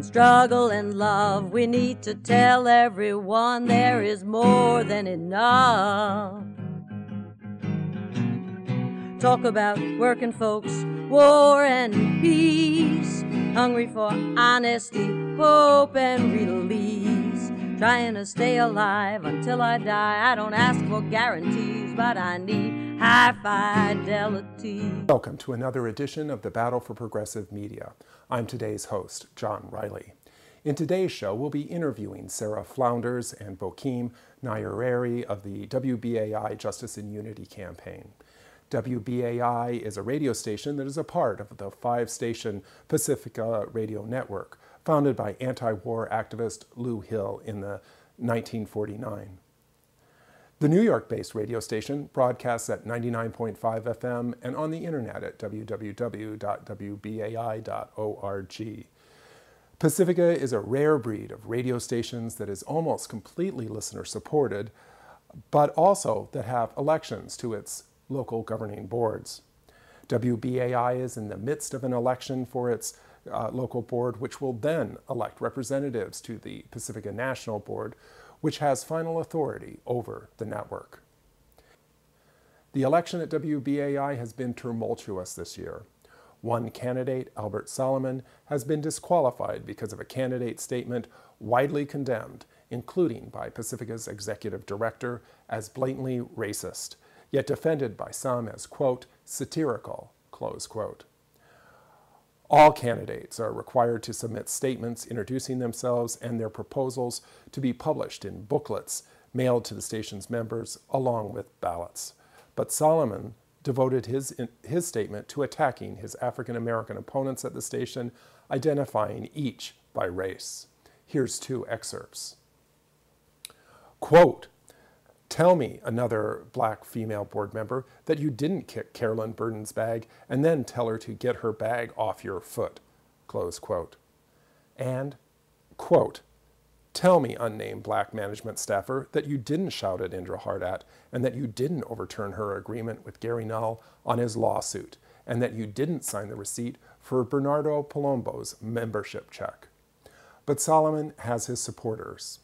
In struggle and love, we need to tell everyone there is more than enough. Talk about working folks, war and peace, hungry for honesty, hope and release. Trying to stay alive until I die. I don't ask for guarantees, but I need high fidelity. Welcome to another edition of the Battle for Progressive Media. I'm today's host, John Riley. In today's show, we'll be interviewing Sara Flounders and Bok-keem Nyerere of the WBAI Justice and Unity Campaign. WBAI is a radio station that is a part of the 5-station Pacifica radio network, founded by anti-war activist Lou Hill in 1949. The New York-based radio station broadcasts at 99.5 FM and on the internet at www.wbai.org. Pacifica is a rare breed of radio stations that is almost completely listener-supported, but also that have elections to its local governing boards. WBAI is in the midst of an election for its local board, which will then elect representatives to the Pacifica National Board, which has final authority over the network. The election at WBAI has been tumultuous this year. One candidate, Albert Solomon, has been disqualified because of a candidate statement widely condemned, including by Pacifica's executive director, as blatantly racist, yet defended by some as, quote, satirical, close quote. All candidates are required to submit statements introducing themselves and their proposals to be published in booklets mailed to the station's members along with ballots. But Solomon devoted his statement to attacking his African-American opponents at the station, identifying each by race. Here's 2 excerpts. Quote, "Tell me, another black female board member, that you didn't kick Carolyn Burden's bag and then tell her to get her bag off your foot," close quote. And, quote, "Tell me, unnamed black management staffer, that you didn't shout at Indra Hardat and that you didn't overturn her agreement with Gary Null on his lawsuit and that you didn't sign the receipt for Bernardo Palombo's membership check." But Solomon has his supporters.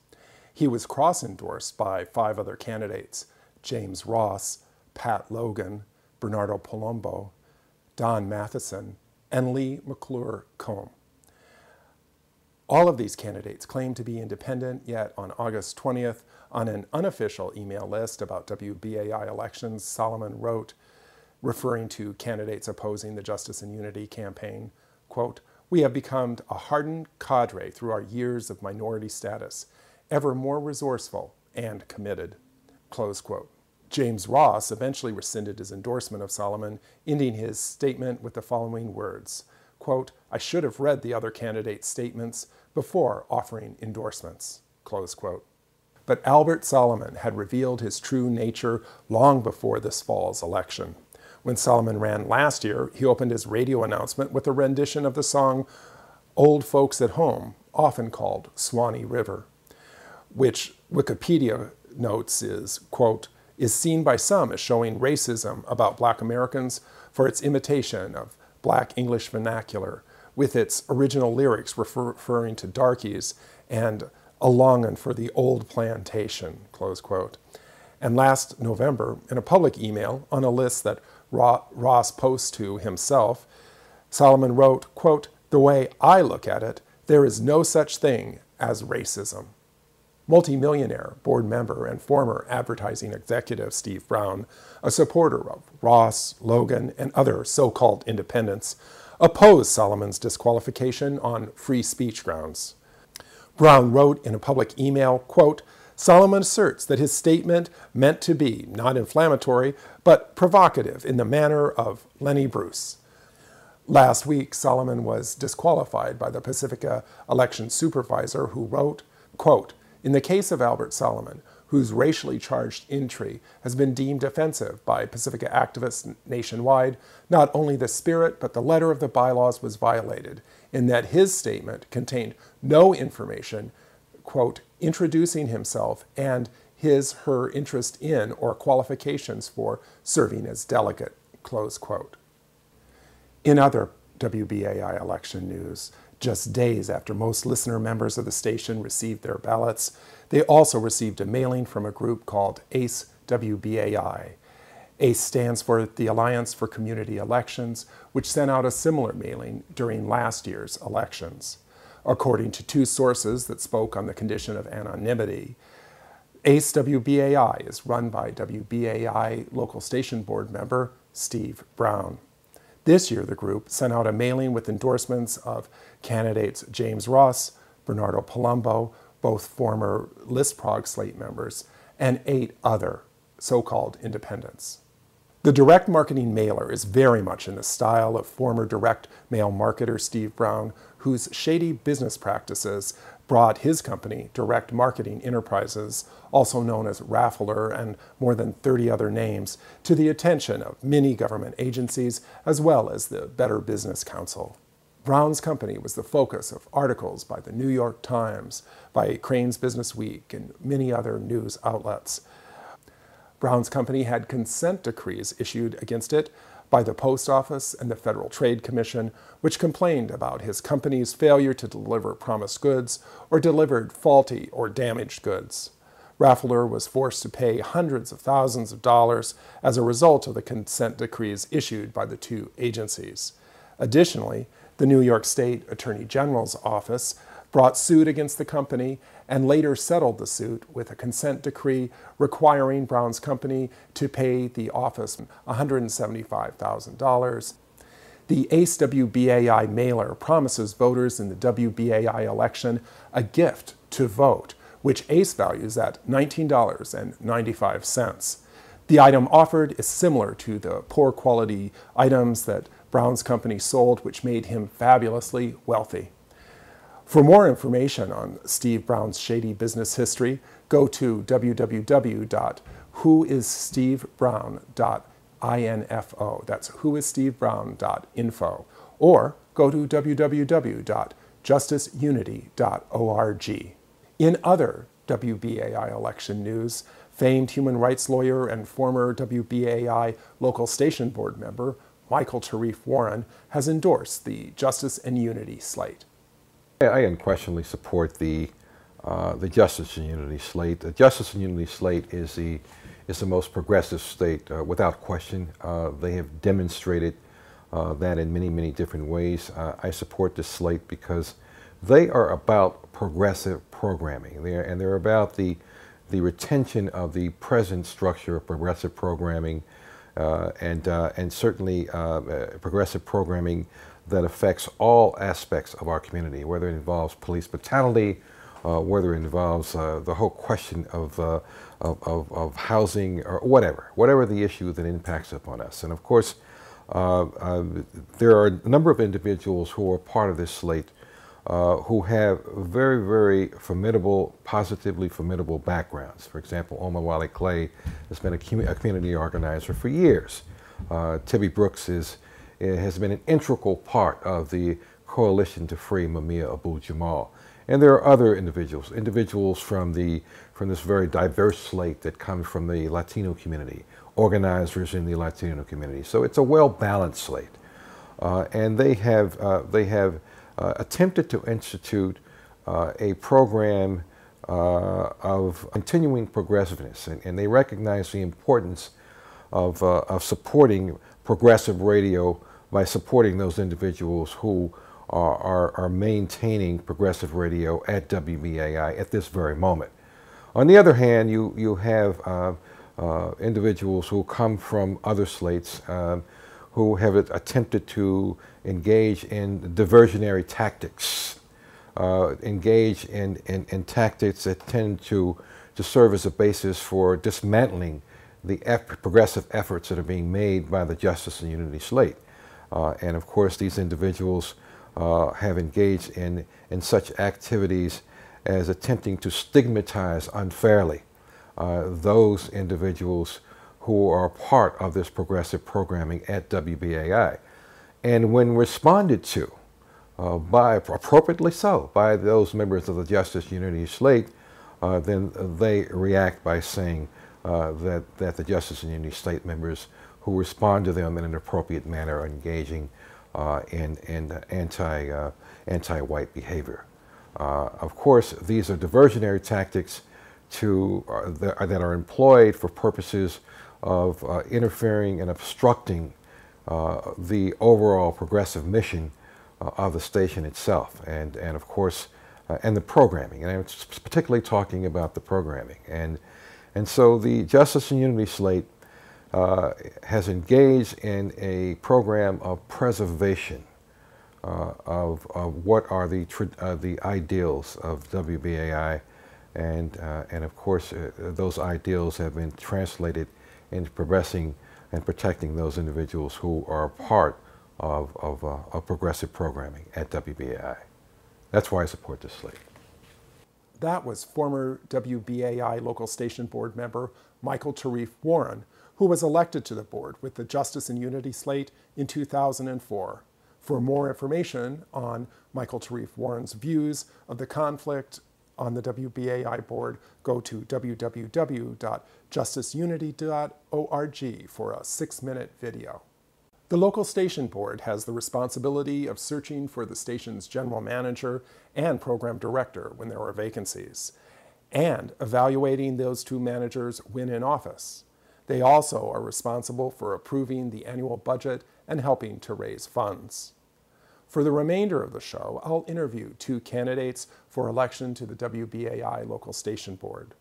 He was cross-endorsed by 5 other candidates: James Ross, Pat Logan, Bernardo Palombo, Don Matheson, and Lee McClure Combe. All of these candidates claim to be independent, yet on August 20th, on an unofficial email list about WBAI elections, Solomon wrote, referring to candidates opposing the Justice and Unity campaign, quote, "We have become a hardened cadre through our years of minority status, ever more resourceful and committed," close quote. James Ross eventually rescinded his endorsement of Solomon, ending his statement with the following words, quote, "I should have read the other candidates' statements before offering endorsements," close quote. But Albert Solomon had revealed his true nature long before this fall's election. When Solomon ran last year, he opened his radio announcement with a rendition of the song "Old Folks at Home," often called Swanee River, which Wikipedia notes is, quote, "is seen by some as showing racism about black Americans for its imitation of black English vernacular, with its original lyrics referring to darkies and a longing for the old plantation," close quote. And last November, in a public email on a list that Ross posts to himself, Solomon wrote, quote, "The way I look at it, there is no such thing as racism." Multimillionaire board member and former advertising executive Steve Brown, a supporter of Ross, Logan, and other so-called independents, opposed Solomon's disqualification on free speech grounds. Brown wrote in a public email, quote, "Solomon asserts that his statement meant to be not inflammatory, but provocative in the manner of Lenny Bruce." Last week, Solomon was disqualified by the Pacifica election supervisor who wrote, quote, "In the case of Albert Solomon, whose racially charged entry has been deemed offensive by Pacifica activists nationwide, not only the spirit but the letter of the bylaws was violated, in that his statement contained no information, quote, introducing himself and her interest in or qualifications for serving as delegate," close quote. In other WBAI election news, Just days after most listener members of the station received their ballots, they also received a mailing from a group called ACE WBAI. ACE stands for the Alliance for Community Elections, which sent out a similar mailing during last year's elections. According to two sources that spoke on the condition of anonymity, ACE WBAI is run by WBAI local station board member Steve Brown. This year, the group sent out a mailing with endorsements of candidates James Ross, Bernardo Palumbo, both former List-Prog Slate members, and 8 other so-called independents. The direct marketing mailer is very much in the style of former direct mail marketer Steve Brown, whose shady business practices brought his company, Direct Marketing Enterprises, also known as Raffler and more than 30 other names, to the attention of many government agencies as well as the Better Business Council. Brown's company was the focus of articles by the New York Times, by Crain's Business Week, and many other news outlets. Brown's company had consent decrees issued against it by the Post Office and the Federal Trade Commission, which complained about his company's failure to deliver promised goods or delivered faulty or damaged goods. Raffler was forced to pay hundreds of thousands of dollars as a result of the consent decrees issued by the two agencies. Additionally, the New York State Attorney General's office brought suit against the company and later settled the suit with a consent decree requiring Brown's company to pay the office $175,000. The ACE WBAI mailer promises voters in the WBAI election a gift to vote, which ACE values at $19.95. The item offered is similar to the poor quality items that Brown's company sold, which made him fabulously wealthy. For more information on Steve Brown's shady business history, go to www.whoisstevebrown.info. That's whoisstevebrown.info. Or go to www.justiceunity.org. In other WBAI election news, famed human rights lawyer and former WBAI local station board member Michael Tarif Warren has endorsed the Justice and Unity slate. I unquestionably support the Justice and Unity slate. The Justice and Unity slate is the most progressive slate without question. They have demonstrated that in many, many different ways. I support this slate because they are about progressive programming. They're about the retention of the present structure of progressive programming and certainly progressive programming that affects all aspects of our community, whether it involves police brutality, whether it involves the whole question of housing or whatever the issue that impacts upon us. And of course, there are a number of individuals who are part of this slate who have very, very formidable, positively formidable backgrounds. For example, Omar Wale Clay has been a community organizer for years. Tibby Brooks has been an integral part of the coalition to free Mumia Abu-Jamal. And there are other individuals from this very diverse slate that comes from the Latino community, organizers in the Latino community. So it's a well-balanced slate. And they have attempted to institute a program of continuing progressiveness, and they recognize the importance of supporting progressive radio by supporting those individuals who are maintaining progressive radio at WBAI at this very moment. On the other hand, you have individuals who come from other slates who have attempted to engage in diversionary tactics, engage in tactics that tend to serve as a basis for dismantling the progressive efforts that are being made by the Justice and Unity slate. And of course, these individuals have engaged in such activities as attempting to stigmatize unfairly those individuals who are part of this progressive programming at WBAI. And when responded to, appropriately so, by those members of the Justice Unity slate, then they react by saying that the Justice and Unity slate members who respond to them in an appropriate manner are engaging in anti-white behavior. Of course, these are diversionary tactics that are employed for purposes of interfering and obstructing the overall progressive mission of the station itself, and of course, and the programming. And I'm particularly talking about the programming. And so the Justice and Unity Slate has engaged in a program of preservation of what are the ideals of WBAI, and of course those ideals have been translated into progressing and protecting those individuals who are part of progressive programming at WBAI. That's why I support this slate. That was former WBAI local station board member Michael Tarif Warren, who was elected to the board with the Justice and Unity Slate in 2004. For more information on Michael Tarif Warren's views of the conflict on the WBAI board, go to www.justiceunity.org for a 6-minute video. The local station board has the responsibility of searching for the station's general manager and program director when there are vacancies, and evaluating those two managers when in office. They also are responsible for approving the annual budget and helping to raise funds. For the remainder of the show, I'll interview two candidates for election to the WBAI local station board.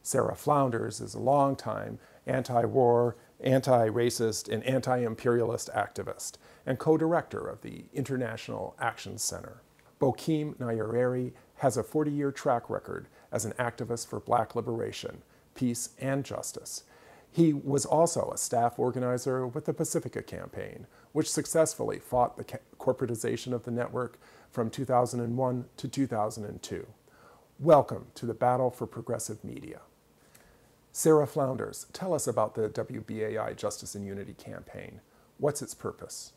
Sara Flounders is a longtime anti-war, anti-racist, and anti-imperialist activist and co-director of the International Action Center. Bok-keem Nyerere has a 40-year track record as an activist for Black liberation, peace, and justice. He was also a staff organizer with the Pacifica Campaign, which successfully fought the corporatization of the network from 2001 to 2002. Welcome to the battle for progressive media. Sara Flounders, tell us about the WBAI Justice and Unity campaign. What's its purpose?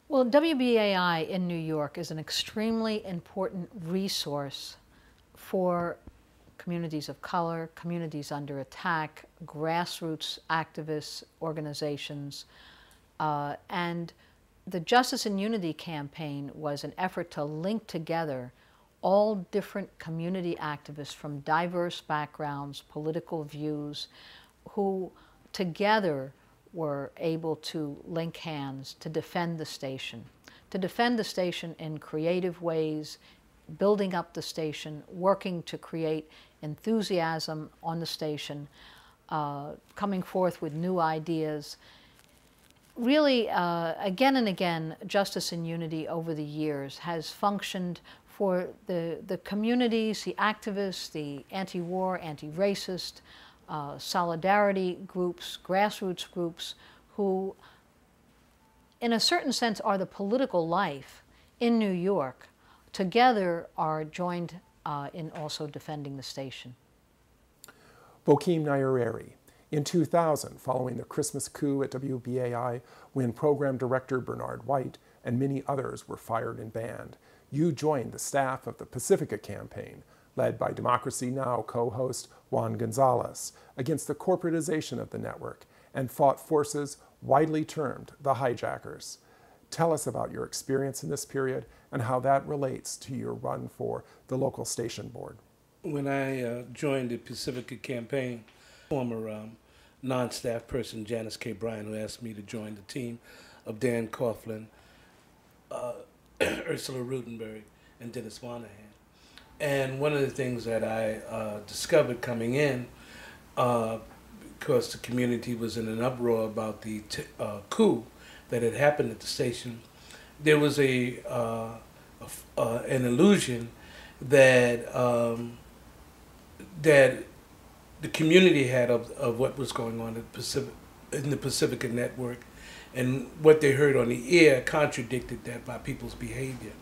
Well, WBAI in New York is an extremely important resource for communities of color, communities under attack, grassroots activists, organizations, and the Justice and Unity campaign was an effort to link together all different community activists from diverse backgrounds, political views, who together were able to link hands to defend the station in creative ways, building up the station, working to create enthusiasm on the station, coming forth with new ideas. Really, again and again, Justice and Unity over the years has functioned for the communities, the activists, the anti-war, anti-racist, solidarity groups, grassroots groups, who in a certain sense are the political life in New York, together are joined in also defending the station. Bok-keem Nyerere. In 2000, following the Christmas coup at WBAI, when program director Bernard White and many others were fired and banned, you joined the staff of the Pacifica Campaign, led by Democracy Now! Co-host Juan Gonzalez, against the corporatization of the network, and fought forces widely termed the hijackers. Tell us about your experience in this period and how that relates to your run for the local station board. When I joined the Pacifica Campaign, former non-staff person Janice K. Bryan, who asked me to join the team of Dan Coughlin, Ursula Rutenberg, and Dennis Monahan. And one of the things that I discovered coming in, because the community was in an uproar about the coup that had happened at the station, there was an illusion that that the community had of what was going on in the Pacifica network, and what they heard on the air contradicted that by people's behavior.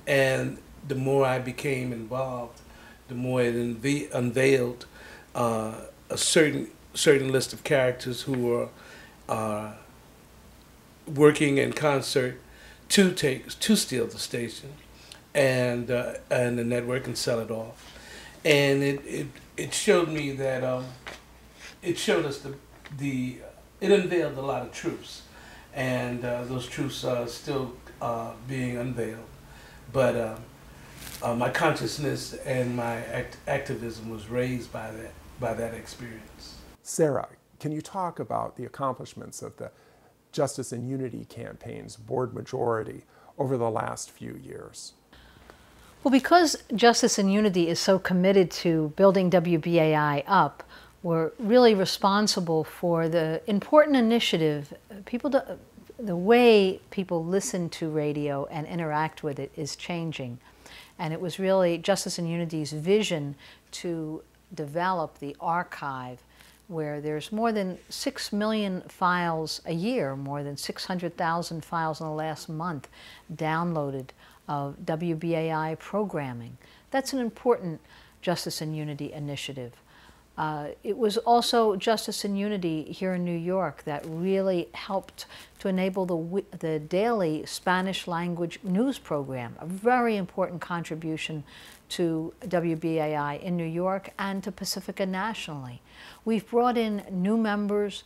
And the more I became involved, the more it unveiled a certain list of characters who were working in concert to steal the station and the network and sell it off. And it showed me that it showed us it unveiled a lot of truths, and those truths still being unveiled. But my consciousness and my activism was raised by that experience. Sara, can you talk about the accomplishments of the Justice and Unity campaign's board majority over the last few years? Well, because Justice and Unity is so committed to building WBAI up, we're really responsible for the important initiative. The way people listen to radio and interact with it is changing. And it was really Justice and Unity's vision to develop the archive, where there's more than 6 million files a year, more than 600,000 files in the last month downloaded of WBAI programming. That's an important Justice and Unity initiative. It was also Justice and Unity here in New York that really helped to enable the daily Spanish language news program, a very important contribution to WBAI in New York and to Pacifica nationally. We've brought in new members,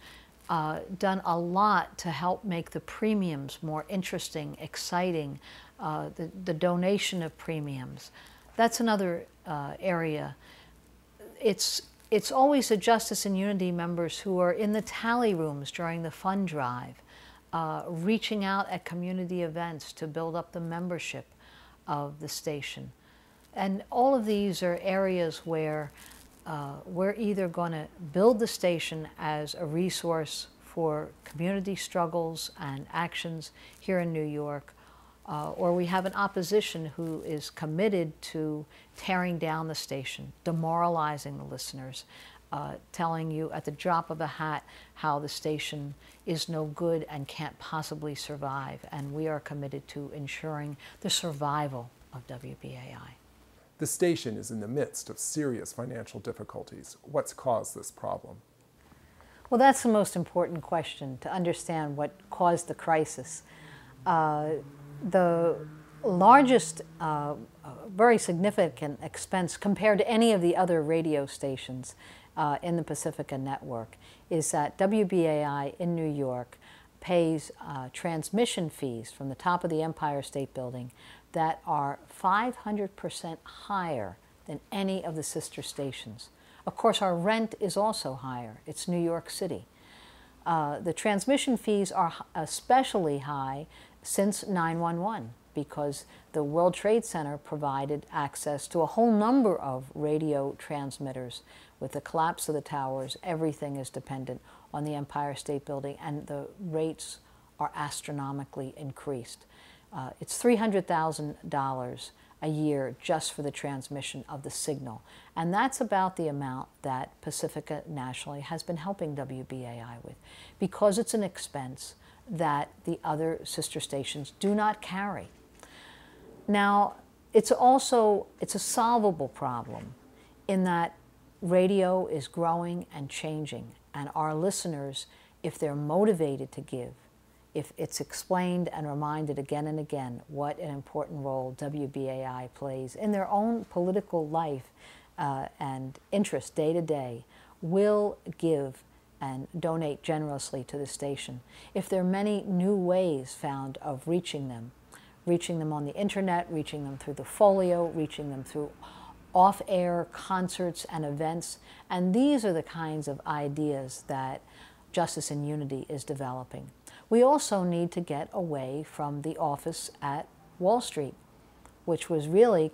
done a lot to help make the premiums more interesting, exciting, the donation of premiums. That's another area. It's always the Justice and Unity members who are in the tally rooms during the fund drive, reaching out at community events to build up the membership of the station. And all of these are areas where we're either going to build the station as a resource for community struggles and actions here in New York, or we have an opposition who is committed to tearing down the station, demoralizing the listeners, telling you at the drop of a hat how the station is no good and can't possibly survive. And we are committed to ensuring the survival of WBAI. The station is in the midst of serious financial difficulties. What's caused this problem? Well, that's the most important question, to understand what caused the crisis. The largest, very significant expense compared to any of the other radio stations in the Pacifica network is that WBAI in New York pays transmission fees from the top of the Empire State Building that are 500% higher than any of the sister stations. Of course, our rent is also higher. It's New York City. The transmission fees are especially high since 9/11, because the World Trade Center provided access to a whole number of radio transmitters. With the collapse of the towers, everything is dependent on the Empire State Building, and the rates are astronomically increased. It's $300,000 a year just for the transmission of the signal. And that's about the amount that Pacifica nationally has been helping WBAI with, because it's an expense that the other sister stations do not carry. Now, it's a solvable problem in that radio is growing and changing, and our listeners, if they're motivated to give, if it's explained and reminded again and again what an important role WBAI plays in their own political life and interest day to day, will give and donate generously to the station. If there are many new ways found of reaching them on the internet, reaching them through the folio, reaching them through off-air concerts and events, and these are the kinds of ideas that Justice and Unity is developing. We also need to get away from the office at Wall Street, which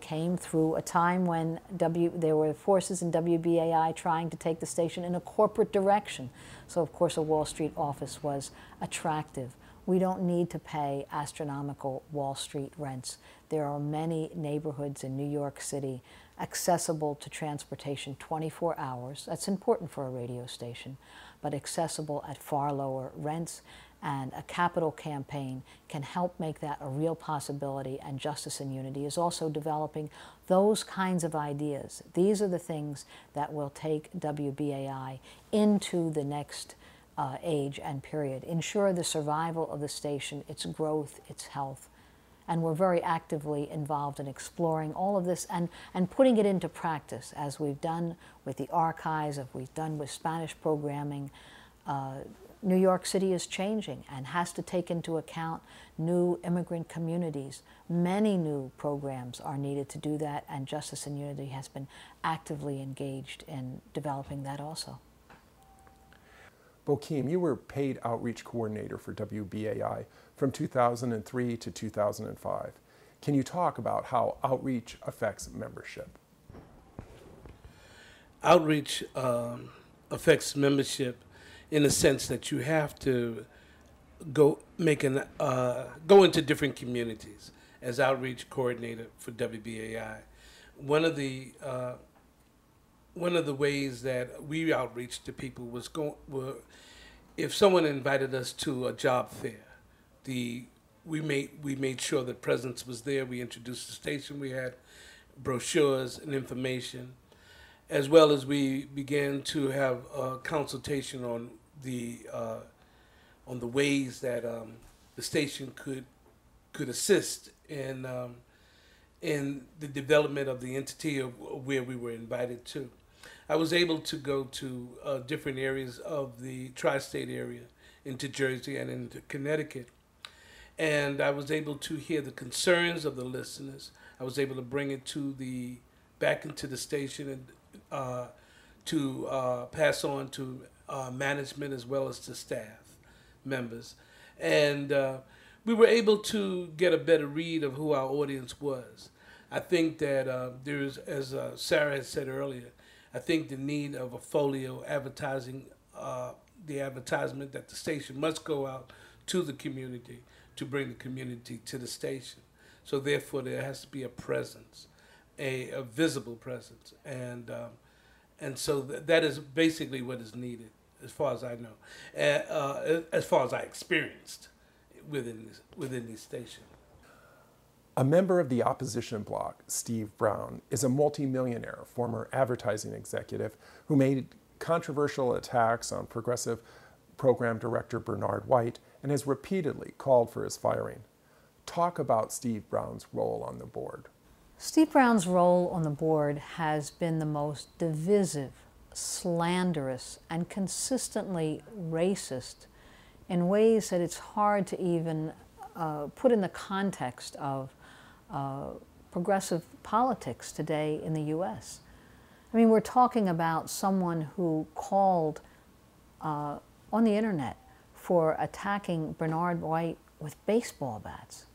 came through a time when there were forces in WBAI trying to take the station in a corporate direction. So of course a Wall Street office was attractive. We don't need to pay astronomical Wall Street rents. There are many neighborhoods in New York City accessible to transportation 24 hours. That's important for a radio station, but accessible at far lower rents. And a capital campaign can help make that a real possibility, and Justice and Unity is also developing those kinds of ideas. These are the things that will take WBAI into the next age and period, ensure the survival of the station, its growth, its health. And we're very actively involved in exploring all of this and putting it into practice, as we've done with the archives, as we've done with Spanish programming. New York City is changing and has to take into account new immigrant communities. Many new programs are needed to do that, and Justice and Unity has been actively engaged in developing that also. Bok-keem, you were paid outreach coordinator for WBAI from 2003 to 2005. Can you talk about how outreach affects membership? Outreach affects membership in the sense that you have to go into different communities as outreach coordinator for WBAI. One of the ways that we outreach to people was if someone invited us to a job fair, we made sure that presence was there. We introduced the station. We had brochures and information, as well as we began to have a consultation on the ways that the station could assist in the development of the entity of where we were invited to. I was able to go to different areas of the tri-state area, into Jersey and into Connecticut, and I was able to hear the concerns of the listeners. I was able to bring it back into the station and to pass on to management as well as to staff members. And we were able to get a better read of who our audience was. I think that there's, as Sarah had said earlier, I think the need of a folio advertising, the advertisement that the station must go out to the community to bring the community to the station. So therefore there has to be a presence, a visible presence. And so that is basically what is needed, as far as I know, as far as I experienced within these stations. A member of the opposition bloc, Steve Brown, is a multimillionaire, former advertising executive who made controversial attacks on progressive program director Bernard White and has repeatedly called for his firing. Talk about Steve Brown's role on the board. Steve Brown's role on the board has been the most divisive, slanderous, and consistently racist in ways that it's hard to even put in the context of progressive politics today in the U.S. I mean, we're talking about someone who called on the internet for attacking Bernard White with baseball bats.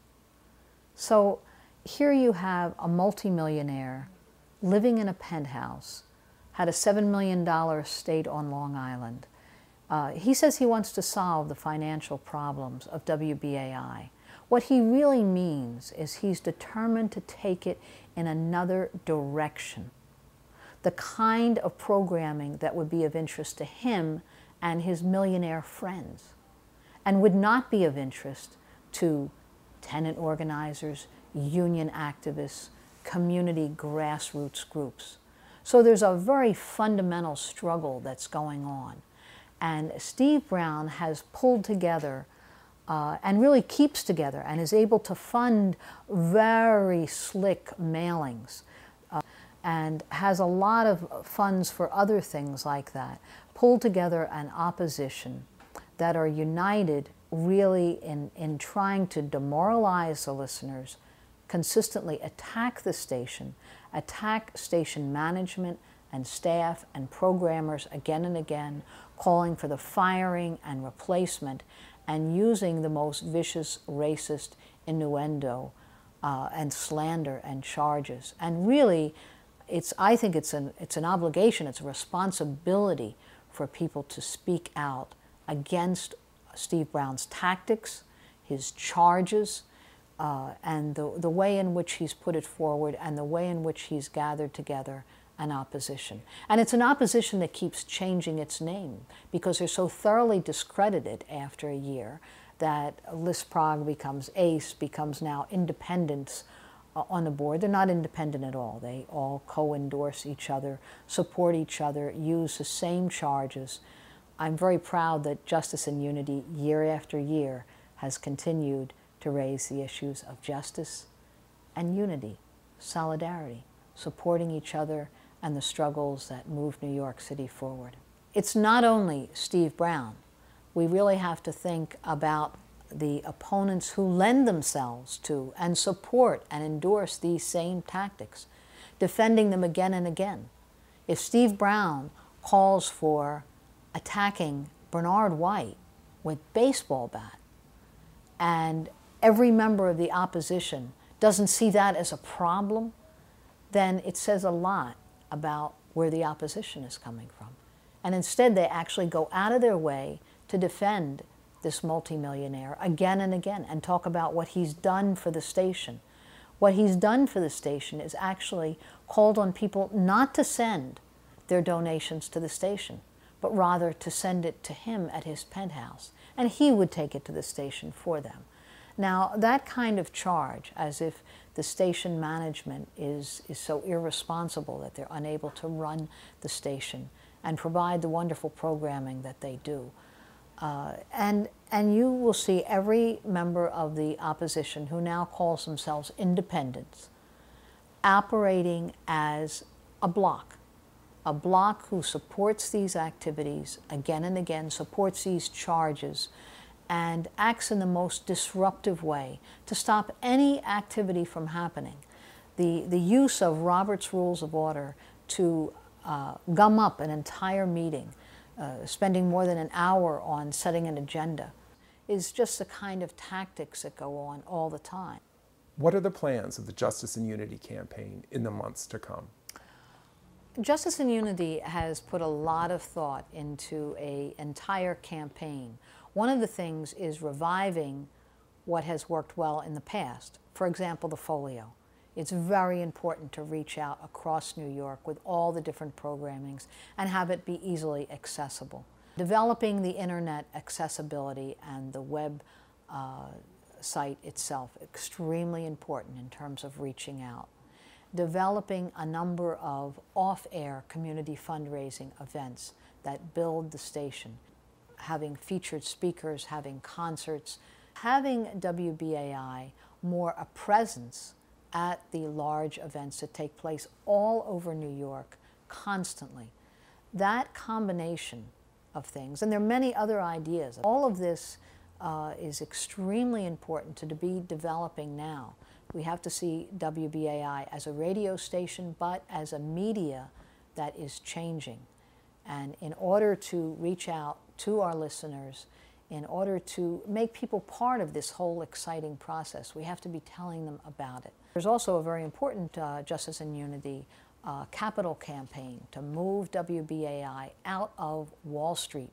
So here you have a multimillionaire living in a penthouse, had a $7 million estate on Long Island. He says he wants to solve the financial problems of WBAI. What he really means is he's determined to take it in another direction, the kind of programming that would be of interest to him and his millionaire friends, and would not be of interest to tenant organizers, union activists, community grassroots groups. So there's a very fundamental struggle that's going on. And Steve Brown has pulled together and really keeps together and is able to fund very slick mailings and has a lot of funds for other things like that, pulled together an opposition that are united really in trying to demoralize the listeners, consistently attack the station, attack station management and staff and programmers again and again, calling for the firing and replacement, and using the most vicious racist innuendo and slander and charges. And really, I think it's an obligation, it's a responsibility for people to speak out against Steve Brown's tactics, his charges, and the way in which he's put it forward and the way in which he's gathered together an opposition. And it's an opposition that keeps changing its name because they're so thoroughly discredited after a year that LISPROG becomes ACE, becomes now Independents on the board. They're not independent at all. They all co-endorse each other, support each other, use the same charges. I'm very proud that Justice and Unity, year after year, has continued to raise the issues of justice and unity, solidarity, supporting each other and the struggles that move New York City forward. It's not only Steve Brown, We really have to think about the opponents who lend themselves to and support and endorse these same tactics, defending them again and again. If Steve Brown calls for attacking Bernard White with baseball bat, and every member of the opposition doesn't see that as a problem, then it says a lot about where the opposition is coming from. And instead, they actually go out of their way to defend this multimillionaire again and again and talk about what he's done for the station. What he's done for the station is actually called on people not to send their donations to the station, but rather to send it to him at his penthouse, and he would take it to the station for them. Now, that kind of charge, as if the station management is so irresponsible that they're unable to run the station and provide the wonderful programming that they do. And you will see every member of the opposition who now calls themselves independents operating as a bloc who supports these activities again and again, supports these charges, and acts in the most disruptive way to stop any activity from happening. The use of Robert's Rules of Order to gum up an entire meeting, spending more than an hour on setting an agenda, is just the kind of tactics that go on all the time. What are the plans of the Justice and Unity campaign in the months to come? Justice and Unity has put a lot of thought into an entire campaign. One of the things is reviving what has worked well in the past. For example, the folio. It's very important to reach out across New York with all the different programmings and have it be easily accessible. Developing the internet accessibility and the web site itself, extremely important in terms of reaching out. Developing a number of off-air community fundraising events that build the station. Having featured speakers, having concerts, having WBAI more a presence at the large events that take place all over New York constantly. That combination of things, and there are many other ideas, all of this is extremely important to be developing now. We have to see WBAI as a radio station, but as a media that is changing. And in order to reach out to our listeners, in order to make people part of this whole exciting process, we have to be telling them about it. There's also a very important Justice and Unity capital campaign to move WBAI out of Wall Street